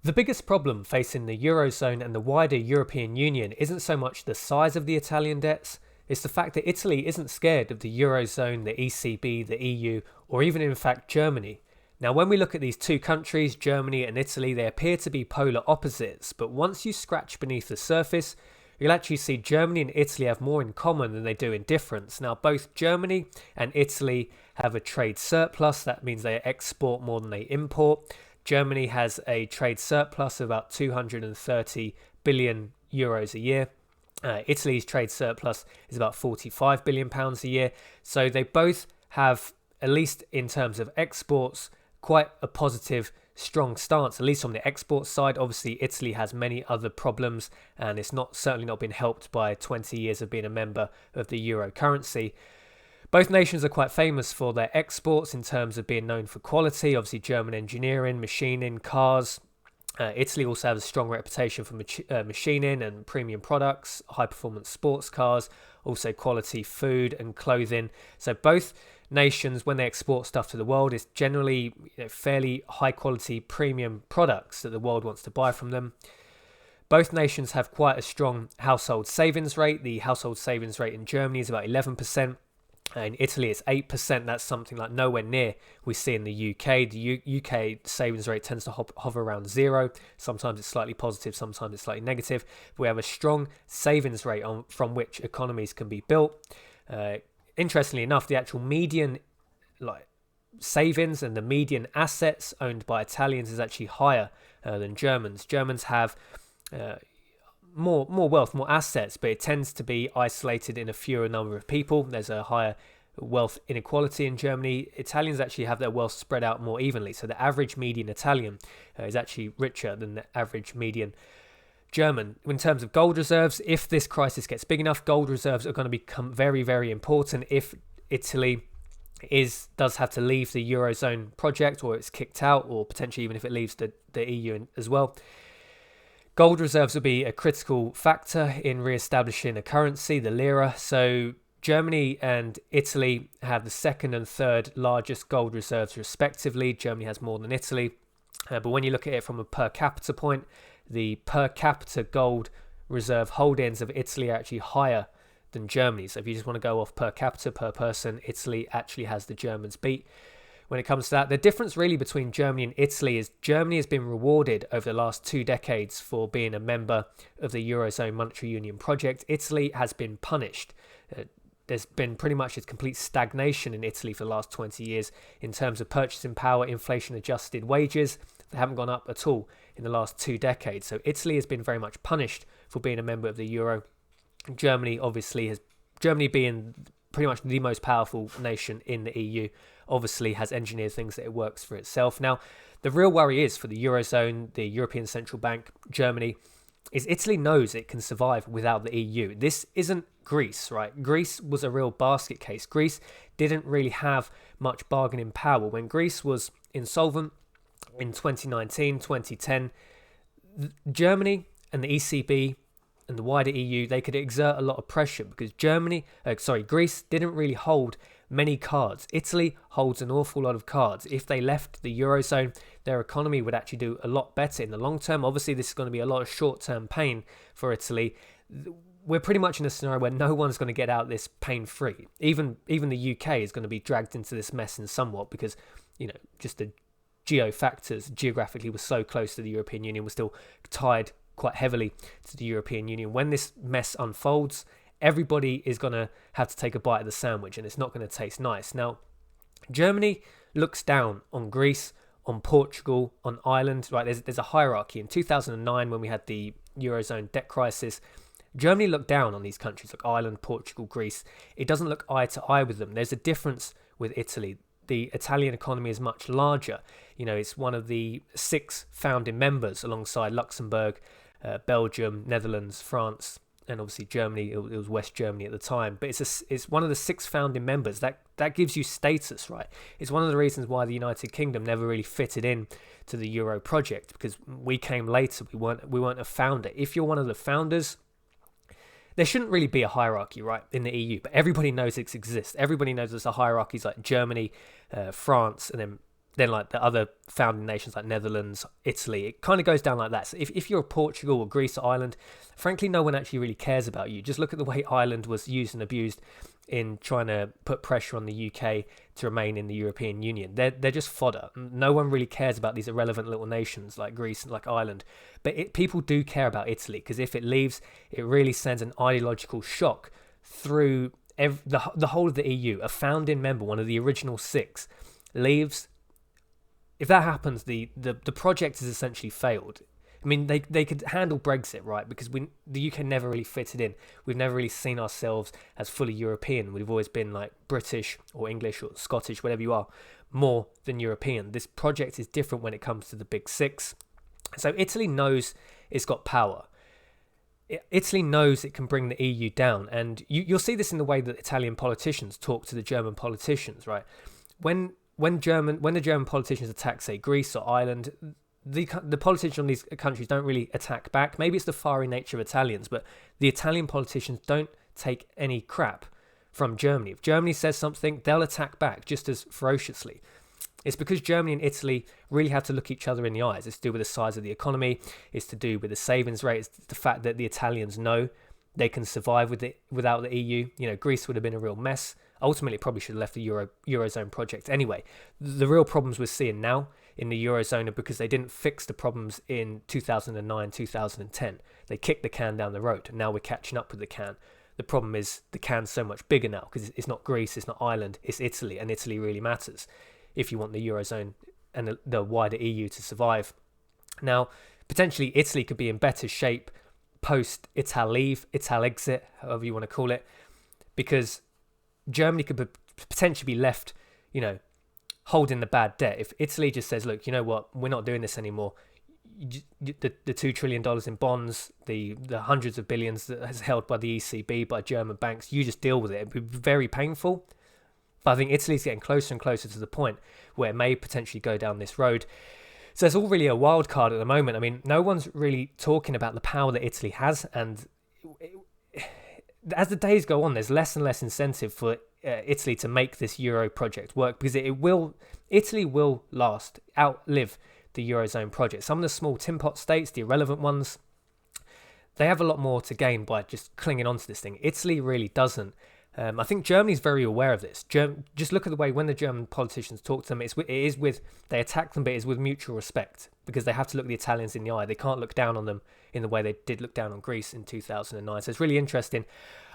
The biggest problem facing the Eurozone and the wider European Union isn't so much the size of the Italian debts, it's the fact that Italy isn't scared of the Eurozone, the ECB, the EU, or even in fact Germany. Now, when we look at these two countries, Germany and Italy, they appear to be polar opposites, but once you scratch beneath the surface, you'll actually see Germany and Italy have more in common than they do in difference. Now, both Germany and Italy have a trade surplus. That means they export more than they import. Germany has a trade surplus of about 230 billion euros a year. Italy's trade surplus is about 45 billion pounds a year. So they both have, at least in terms of exports, quite a positive, strong stance, at least on the export side. Obviously, Italy has many other problems, and it's certainly not been helped by 20 years of being a member of the euro currency. Both nations are quite famous for their exports in terms of being known for quality. Obviously, German engineering, machining, cars. Italy also has a strong reputation for machining and premium products, high-performance sports cars, also quality food and clothing. So both nations, when they export stuff to the world, it's generally fairly high-quality premium products that the world wants to buy from them. Both nations have quite a strong household savings rate. The household savings rate in Germany is about 11%. In Italy, it's 8%. That's something like nowhere near we see in the UK. The UK savings rate tends to hover around zero. Sometimes it's slightly positive, sometimes it's slightly negative. We have a strong savings rate from which economies can be built. Interestingly enough, the actual median savings and the median assets owned by Italians is actually higher than Germans. Germans have more wealth, more assets, but it tends to be isolated in a fewer number of people. There's a higher wealth inequality in Germany. Italians actually have their wealth spread out more evenly. So the average median Italian is actually richer than the average median German. In terms of gold reserves, if this crisis gets big enough, gold reserves are going to become very, very important if Italy does have to leave the Eurozone project, or it's kicked out, or potentially even if it leaves the EU as well. Gold reserves will be a critical factor in re-establishing a currency, the lira. So Germany and Italy have the second and third largest gold reserves respectively. Germany has more than Italy. But when you look at it from a per capita point, the per capita gold reserve holdings of Italy are actually higher than Germany. So if you just want to go off per capita, per person, Italy actually has the Germans beat. When it comes to that, the difference really between Germany and Italy is Germany has been rewarded over the last 2 decades for being a member of the Eurozone Monetary Union project. Italy has been punished. There's been pretty much a complete stagnation in Italy for the last 20 years in terms of purchasing power, inflation-adjusted wages. They haven't gone up at all in the last 2 decades. So Italy has been very much punished for being a member of the Euro. Germany being pretty much the most powerful nation in the EU, obviously has engineered things that it works for itself. Now, the real worry is for the Eurozone, the European Central Bank, Germany, is Italy knows it can survive without the EU. This isn't Greece, right? Greece was a real basket case. Greece didn't really have much bargaining power. When Greece was insolvent in 2019, 2010, Germany and the ECB and the wider EU, they could exert a lot of pressure because Greece didn't really hold many cards. Italy holds an awful lot of cards. If they left the Eurozone, their economy would actually do a lot better in the long term. Obviously, this is going to be a lot of short-term pain for Italy. We're pretty much in a scenario where no one's going to get out this pain-free. Even the UK is going to be dragged into this mess in somewhat because, just the geo factors geographically were so close to the European Union. We're still tied quite heavily to the European Union. When this mess unfolds, everybody is going to have to take a bite of the sandwich and it's not going to taste nice. Now, Germany looks down on Greece, on Portugal, on Ireland, right? There's a hierarchy. In 2009, when we had the Eurozone debt crisis, Germany looked down on these countries like Ireland, Portugal, Greece. It doesn't look eye to eye with them. There's a difference with Italy. The Italian economy is much larger. It's one of the 6 founding members alongside Luxembourg, Belgium, Netherlands, France, and obviously Germany. It was West Germany at the time, but it's one of the 6 founding members. That gives you status, right? It's one of the reasons why the United Kingdom never really fitted in to the Euro project, because we came later. We weren't a founder. If you're one of the founders, there shouldn't really be a hierarchy, right, in the EU, but everybody knows it exists. Everybody knows there's a hierarchies like Germany, France, and then then like the other founding nations like Netherlands, Italy, it kind of goes down like that. So if you're Portugal or Greece or Ireland, frankly, no one actually really cares about you. Just look at the way Ireland was used and abused in trying to put pressure on the UK to remain in the European Union. They're just fodder. No one really cares about these irrelevant little nations like Greece and like Ireland. But people do care about Italy, because if it leaves, it really sends an ideological shock through the whole of the EU. A founding member, one of the original 6, leaves. If that happens, the project has essentially failed. I mean, they could handle Brexit, right? Because the UK never really fitted in. We've never really seen ourselves as fully European. We've always been like British or English or Scottish, whatever you are, more than European. This project is different when it comes to the big 6. So Italy knows it's got power. Italy knows it can bring the EU down. And you'll see this in the way that Italian politicians talk to the German politicians, right? When the German politicians attack, say, Greece or Ireland, the politicians on these countries don't really attack back. Maybe it's the fiery nature of Italians, but the Italian politicians don't take any crap from Germany. If Germany says something, they'll attack back just as ferociously. It's because Germany and Italy really have to look each other in the eyes. It's to do with the size of the economy. It's to do with the savings rate. It's the fact that the Italians know they can survive without the EU. You know, Greece would have been a real mess. Ultimately, it probably should have left the Eurozone project anyway. The real problems we're seeing now in the Eurozone are because they didn't fix the problems in 2009, 2010. They kicked the can down the road. Now we're catching up with the can. The problem is the can's so much bigger now, because it's not Greece, it's not Ireland, it's Italy, and Italy really matters if you want the Eurozone and the wider EU to survive. Now, potentially Italy could be in better shape post-Ital leave, Ital exit, however you want to call it, because Germany could potentially be left, holding the bad debt. If Italy just says, look, you know what, we're not doing this anymore. The $2 trillion in bonds, the hundreds of billions that is held by the ECB, by German banks, you just deal with it. It'd be very painful. But I think Italy's getting closer and closer to the point where it may potentially go down this road. So it's all really a wild card at the moment. I mean, no one's really talking about the power that Italy has. And as the days go on, there's less and less incentive for Italy to make this Euro project work, because Italy will outlive the Eurozone project. Some of the small tin pot states, the irrelevant ones, they have a lot more to gain by just clinging onto this thing. Italy really doesn't. I think Germany's very aware of this. Just look at the way when the German politicians talk to them, they attack them, but it's with mutual respect, because they have to look the Italians in the eye. They can't look down on them in the way they did look down on Greece in 2009. So it's really interesting.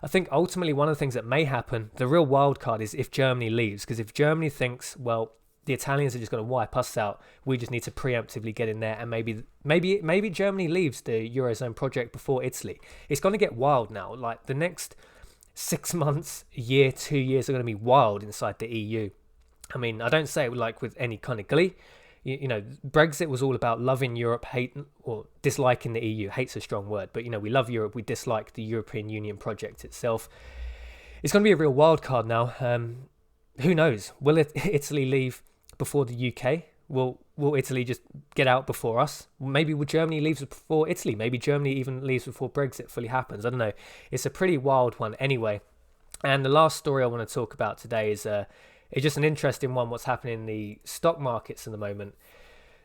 I think ultimately one of the things that may happen, the real wild card, is if Germany leaves, because if Germany thinks, well, the Italians are just going to wipe us out, we just need to preemptively get in there, and maybe Germany leaves the Eurozone project before Italy. It's going to get wild now. Like the next 6 months, a year, 2 years are going to be wild inside the EU. I mean, I don't say it like with any kind of glee. Brexit was all about loving Europe, disliking the EU. Hate's a strong word, but we love Europe. We dislike the European Union project itself. It's going to be a real wild card now. Who knows? Will Italy leave before the UK? Will Italy just get out before us? Maybe will Germany leave before Italy? Maybe Germany even leaves before Brexit fully happens. I don't know. It's a pretty wild one anyway. And the last story I want to talk about today is it's just an interesting one, what's happening in the stock markets at the moment.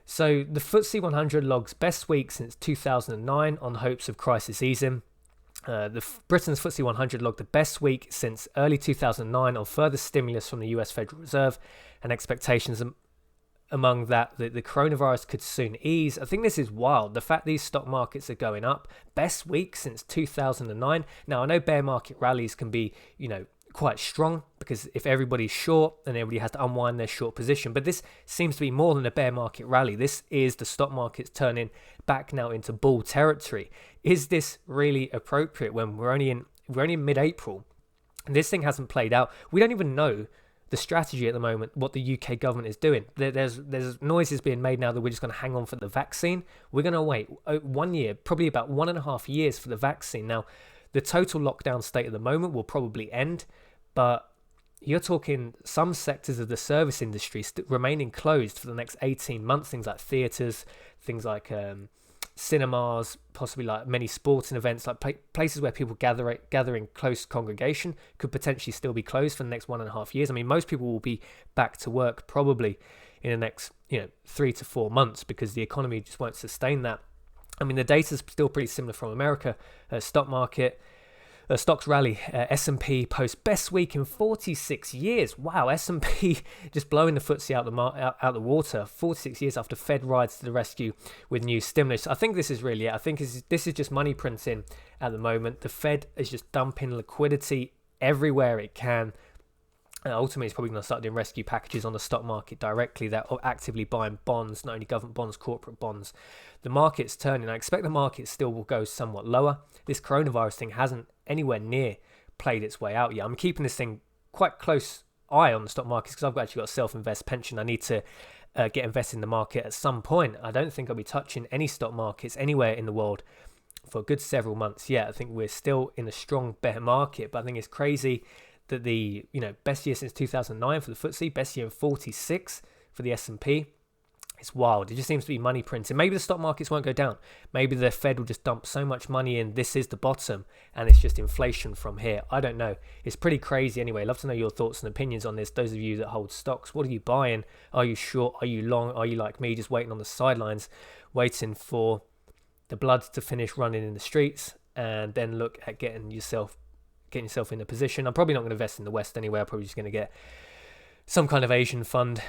So the FTSE 100 logs best week since 2009 on hopes of crisis easing. Britain's FTSE 100 logged the best week since early 2009 on further stimulus from the US Federal Reserve and expectations among that the coronavirus could soon ease. I think this is wild. The fact these stock markets are going up, best week since 2009. Now, I know bear market rallies can be, quite strong, because if everybody's short, then everybody has to unwind their short position. But this seems to be more than a bear market rally. This is the stock markets turning back now into bull territory. Is this really appropriate when we're only in mid-April and this thing hasn't played out? We don't even know the strategy at the moment, what the UK government is doing. There's noises being made now that we're just going to hang on for the vaccine. We're going to wait 1 year, probably about 1.5 years for the vaccine. Now, the total lockdown state at the moment will probably end, but you're talking some sectors of the service industry remaining closed for the next 18 months. Things like theatres, things like cinemas, possibly like many sporting events, like places where people gather in close congregation could potentially still be closed for the next 1.5 years. I mean, most people will be back to work probably in the next 3 to 4 months, because the economy just won't sustain that. I mean, the data's still pretty similar from America. Stock market, stocks rally. S&P posts best week in 46 years. Wow, S&P just blowing the FTSE out the water 46 years after Fed rides to the rescue with new stimulus. I think this is really it. I think this is just money printing at the moment. The Fed is just dumping liquidity everywhere it can. Ultimately, it's probably going to start doing rescue packages on the stock market directly. They're actively buying bonds, not only government bonds, corporate bonds. The market's turning. I expect the market still will go somewhat lower. This coronavirus thing hasn't anywhere near played its way out yet. I'm keeping this thing quite close eye on the stock markets because I've actually got a self-invest pension. I need to get invested in the market at some point. I don't think I'll be touching any stock markets anywhere in the world for a good several months yet. I think we're still in a strong bear market, but I think it's crazy that the best year since 2009 for the FTSE, best year in 46 for the S&P. It's wild. It just seems to be money printing. Maybe the stock markets won't go down. Maybe the Fed will just dump so much money in. This is the bottom, and it's just inflation from here. I don't know. It's pretty crazy anyway. I'd love to know your thoughts and opinions on this. Those of you that hold stocks, what are you buying? Are you short? Are you long? Are you like me, just waiting on the sidelines, waiting for the blood to finish running in the streets, and then look at getting yourself in a position? I'm probably not going to invest in the West anyway. I'm probably just going to get some kind of Asian fund.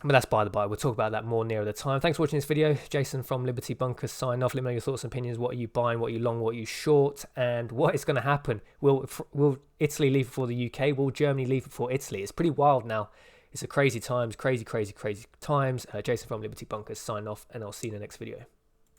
But that's by the by. We'll talk about that more nearer the time. Thanks for watching this video. Jason from Liberty Bunkers sign off. Let me know your thoughts and opinions. What are you buying? What are you long? What are you short? And what is going to happen? Will Italy leave before the UK? Will Germany leave before Italy? It's pretty wild now. It's a crazy times. Crazy times. Jason from Liberty Bunkers sign off, and I'll see you in the next video.